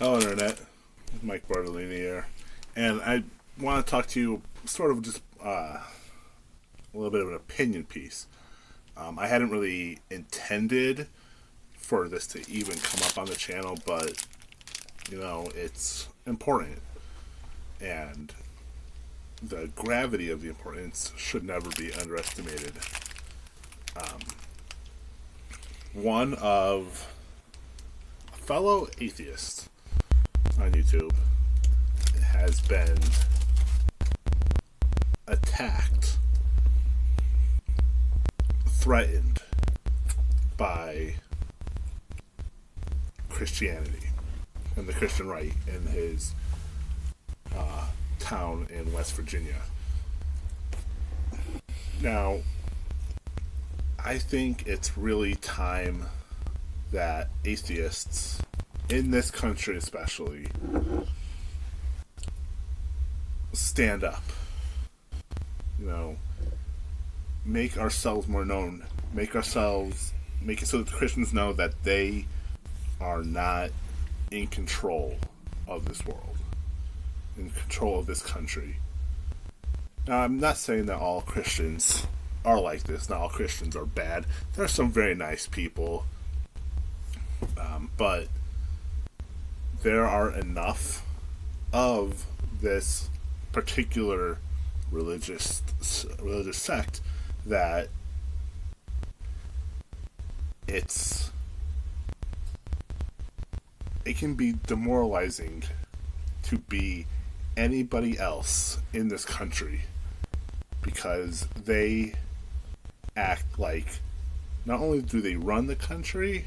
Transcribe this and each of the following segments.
Hello, Internet. Mike Bartolini here. And I want to talk to you sort of just a little bit of an opinion piece. I hadn't really intended for this to even come up on the channel, but, it's important. And the gravity of the importance should never be underestimated. One of a fellow atheist on YouTube has been attacked, threatened by Christianity and the Christian right in his town in West Virginia. Now, I think it's really time that atheists, in this country especially, stand up. Make ourselves more known. Make it so that the Christians know that they are not in control of this world, in control of this country. Now, I'm not saying that all Christians are like this. Not all Christians are bad. There are some very nice people, but there are enough of this particular religious sect that it can be demoralizing to be anybody else in this country, because they act like not only do they run the country,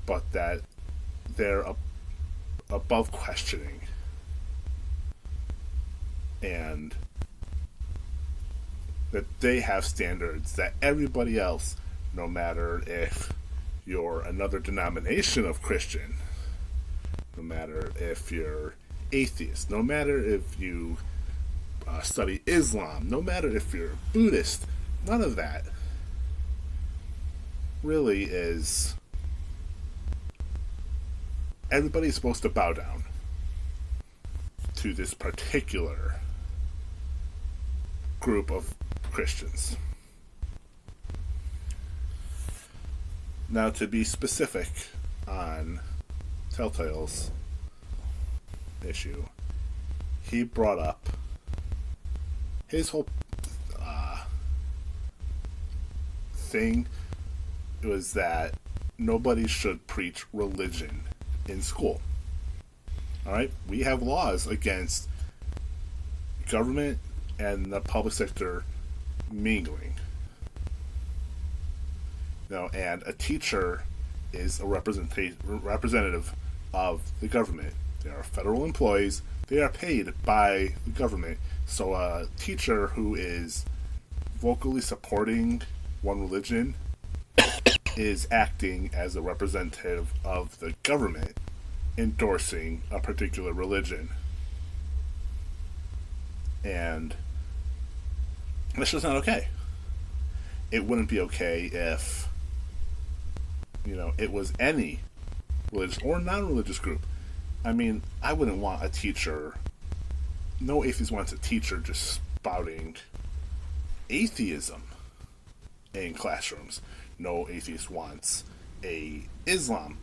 but that they're above questioning. And that they have standards that everybody else, no matter if you're another denomination of Christian, no matter if you're atheist, no matter if you study Islam, no matter if you're Buddhist, none of that really is. Everybody's supposed to bow down to this particular group of Christians. Now, to be specific on Telltale's issue, he brought up his whole thing was that nobody should preach religion in school. Alright? We have laws against government and the public sector mingling. And a teacher is a representative of the government. They are federal employees. They are paid by the government. So a teacher who is vocally supporting one religion is acting as a representative of the government endorsing a particular religion. And that's just not okay. It wouldn't be okay if, it was any religious or non-religious group. I mean, I wouldn't want a teacher, no atheist wants a teacher just spouting atheism in classrooms. No atheist wants Islam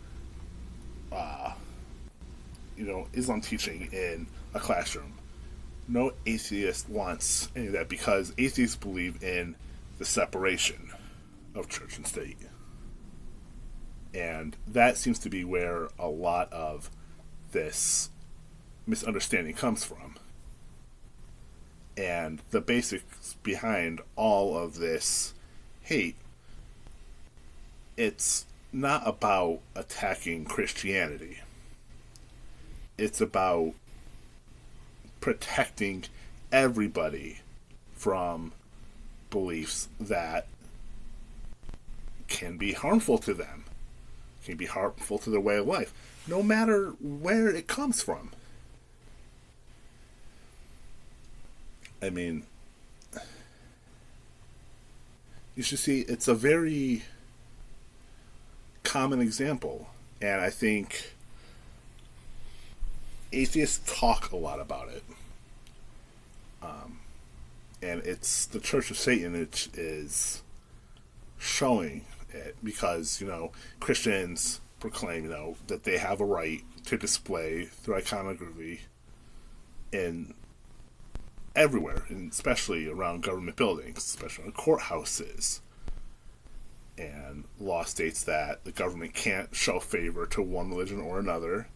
teaching in a classroom. No atheist wants any of that, because atheists believe in the separation of church and state. And that seems to be where a lot of this misunderstanding comes from. And the basics behind all of this hate, it's not about attacking Christianity. It's about protecting everybody from beliefs that can be harmful to them, can be harmful to their way of life, no matter where it comes from. I mean, you should see, it's a very common example, and I think atheists talk a lot about it. And it's the Church of Satan which is showing it because, Christians proclaim, that they have a right to display their iconography in everywhere, and especially around government buildings, especially in courthouses. And law states that the government can't show favor to one religion or another.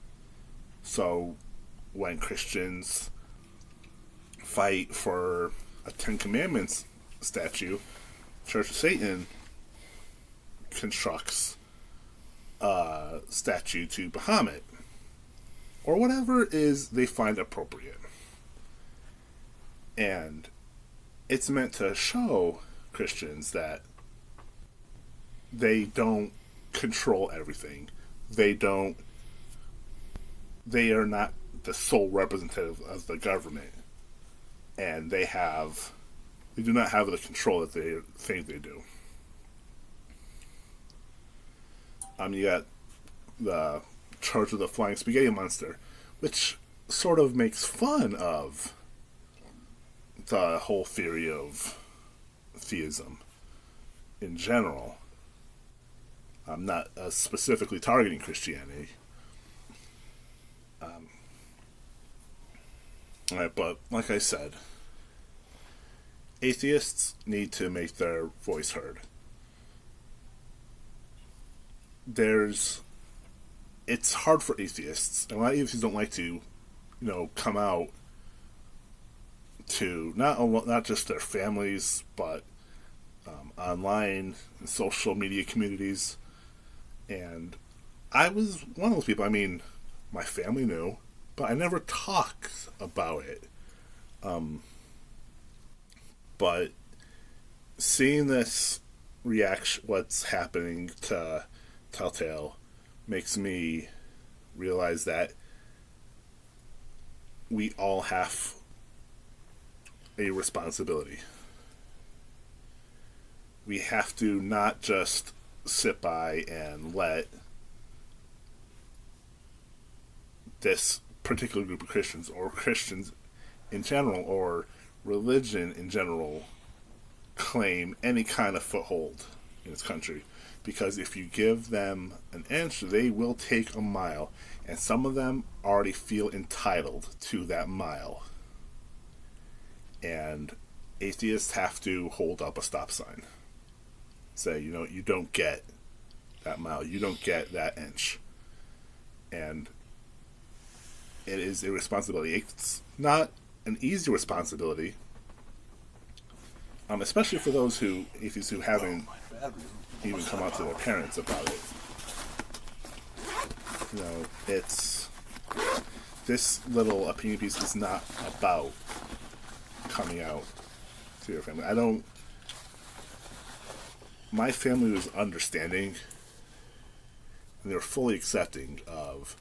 So when Christians fight for a Ten Commandments statue, Church of Satan constructs a statue to Bahamut, or whatever is they find appropriate. And it's meant to show Christians that they don't control everything. They are not the sole representative of the government. And they do not have the control that they think they do. You got the Charge of the Flying Spaghetti Monster, which sort of makes fun of the whole theory of theism in general. I'm not specifically targeting Christianity. But like I said, atheists need to make their voice heard. It's hard for atheists, and a lot of atheists don't like to, come out to not just their families, but online and social media communities. And I was one of those people. I mean, my family knew, but I never talked about it. But seeing this reaction, what's happening to Telltale, makes me realize that we all have a responsibility. We have to not just sit by and let this particular group of Christians, or Christians in general, or religion in general, claim any kind of foothold in this country. Because if you give them an inch, they will take a mile. And some of them already feel entitled to that mile. And atheists have to hold up a stop sign. Say, you don't get that mile. You don't get that inch. And it is a responsibility. It's not an easy responsibility. Especially for those atheists who haven't even come out to their parents about it. It's... This little opinion piece is not about coming out to your family. My family was understanding, and they were fully accepting of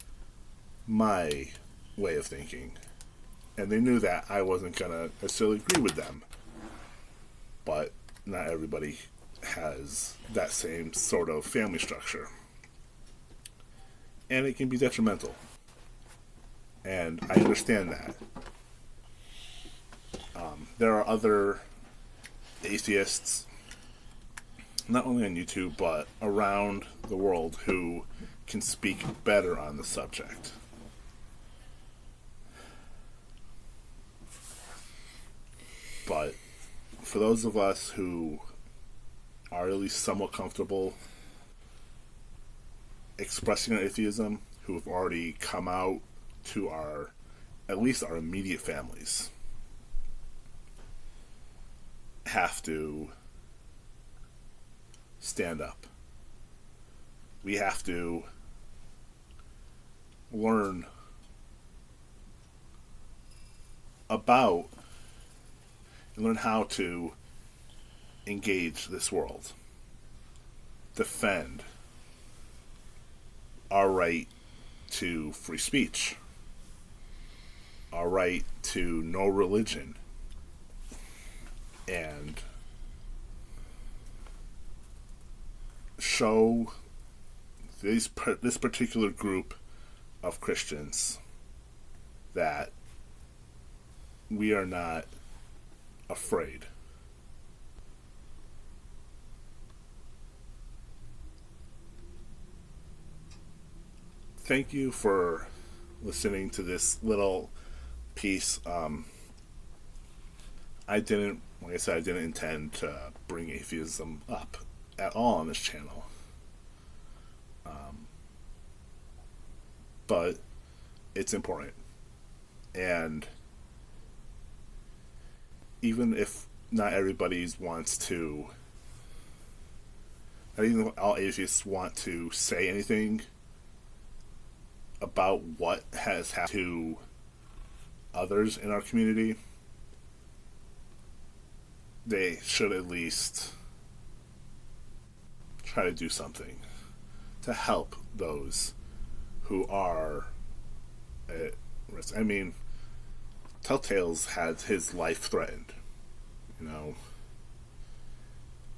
my way of thinking. And they knew that I wasn't going to necessarily agree with them. But not everybody has that same sort of family structure. And it can be detrimental. And I understand that. There are other atheists, not only on YouTube, but around the world, who can speak better on the subject. But for those of us who are at least somewhat comfortable expressing our atheism, who have already come out to at least our immediate families, have to stand up. We have to learn about and learn how to engage this world. Defend our right to free speech. Our right to no religion. And show this particular group of Christians that we are not afraid. Thank you for listening to this little piece. I didn't, like I said, I didn't intend to bring atheism up at all on this channel. But it's important. And even if not everybody wants to, not even all atheists want to say anything about what has happened to others in our community, they should at least try to do something to help those who are at risk. I mean, Telltale's had his life threatened, you know,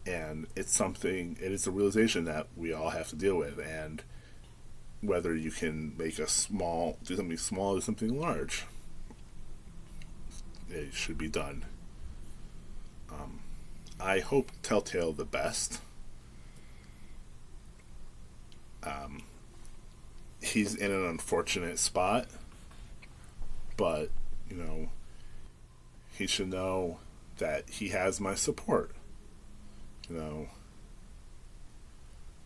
and it's something, it is a realization that we all have to deal with, and whether you can make do something small or something large, it should be done. I hope Telltale the best. He's in an unfortunate spot, but, you know, he should know that he has my support. You know,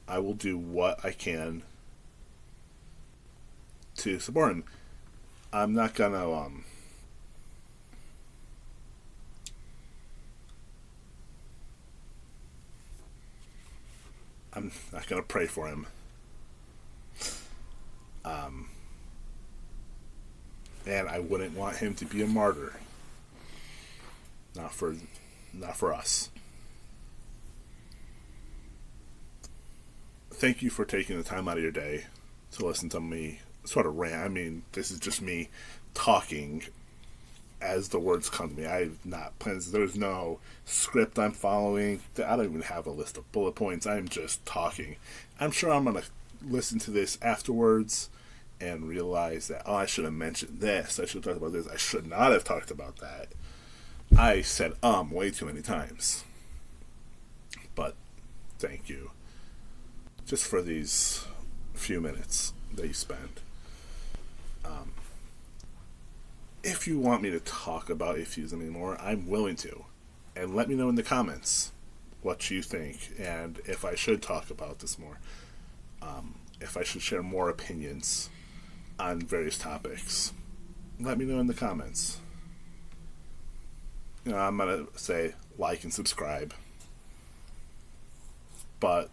I will do what I can to support him. I'm not gonna I'm not gonna pray for him. And I wouldn't want him to be a martyr. Not for us. Thank you for taking the time out of your day to listen to me sort of rant. I mean, this is just me talking as the words come to me. I've not planned. There's no script I'm following. I don't even have a list of bullet points. I'm just talking. I'm sure I'm going to listen to this afterwards and realize that, oh, I should have mentioned this. I should have talked about this. I should not have talked about that. I said way too many times. But thank you. Just for these few minutes that you spend. If you want me to talk about atheism anymore, I'm willing to. And let me know in the comments what you think, and if I should talk about this more. If I should share more opinions on various topics. Let me know in the comments. You know, I'm going to say like and subscribe. But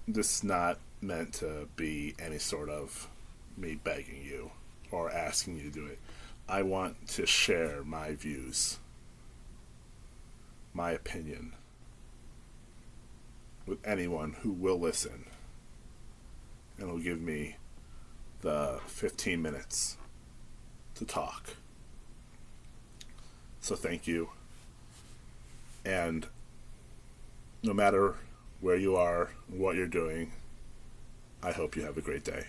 this is not meant to be any sort of me begging you or asking you to do it. I want to share my views, my opinion, with anyone who will listen and will give me the 15 minutes to talk. So thank you. And no matter where you are, what you're doing, I hope you have a great day.